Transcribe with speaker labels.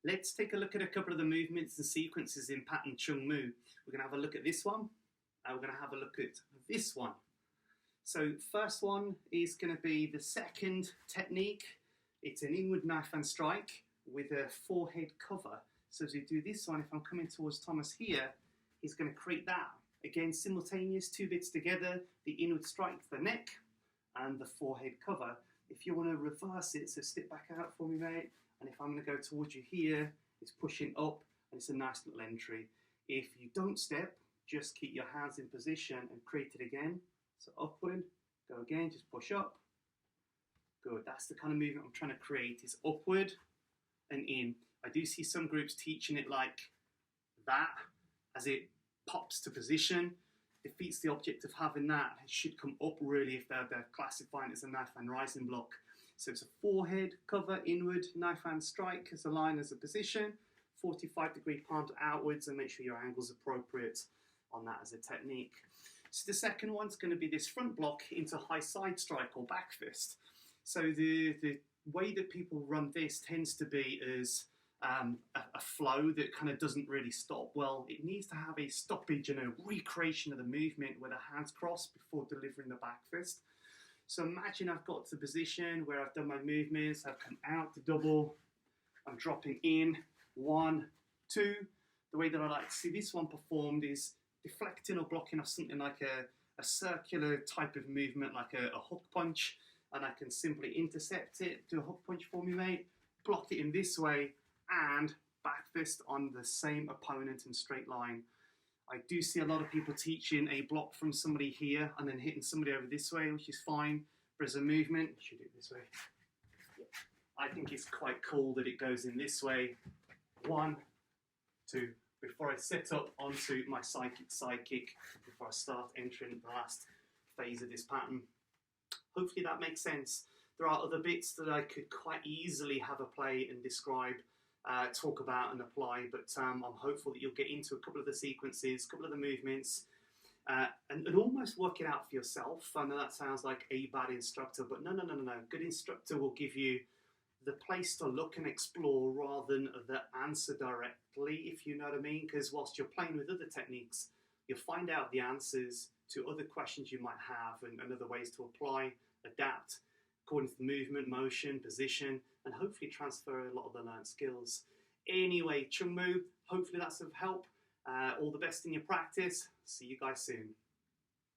Speaker 1: Let's take a look at a couple of the movements and sequences in pattern Choong Moo. We're going to have a look at this one. We're going to have a look at this one. So first one is going to be the second technique. It's an inward knife and strike with a forehead cover. So as we do this one, if I'm coming towards Thomas here, he's going to create that. Again, simultaneous, two bits together, the inward strike to the neck and the forehead cover. If you want to reverse it, so step back out for me, mate. And if I'm going to go towards you here, it's pushing up and it's a nice little entry. If you don't step, just keep your hands in position and create it again. So upward, go again, just push up. Good, that's the kind of movement I'm trying to create, is upward and in. I do see some groups teaching it like that, as it pops to position. Defeats the object of having that. It should come up really if they're classifying it as a knife hand rising block. So it's a forehead cover, inward, knife hand strike as a line, as a position, 45-degree palm outwards, and make sure your angle's appropriate on that as a technique. So the second one's going to be this front block into high side strike or back fist. So the way that people run this tends to be as a flow that kind of doesn't really stop. Well, it needs to have a stoppage and a recreation of the movement where the hands cross before delivering the back fist. So imagine I've got to the position where I've done my movements, I've come out to double, I'm dropping in, 1, 2. The way that I like to see this one performed is deflecting or blocking off something like a circular type of movement, like a hook punch, and I can simply intercept it, do a hook punch for me, mate, block it in this way, and back fist on the same opponent in straight line. I do see a lot of people teaching a block from somebody here and then hitting somebody over this way, which is fine, but as a movement, you should do it this way. I think it's quite cool that it goes in this way, 1, 2, before I set up onto my side kick, before I start entering the last phase of this pattern. Hopefully that makes sense. There are other bits that I could quite easily have a play and describe, talk about and apply, but I'm hopeful that you'll get into a couple of the sequences, a couple of the movements, and almost work it out for yourself. I know that sounds like a bad instructor, but no. Good instructor will give you the place to look and explore rather than the answer directly, if you know what I mean, because whilst you're playing with other techniques, you'll find out the answers to other questions you might have and other ways to apply, adapt, according to the movement, motion, position, and hopefully transfer a lot of the learned skills. Anyway, Choong Moo, hopefully that's of help. All the best in your practice. See you guys soon.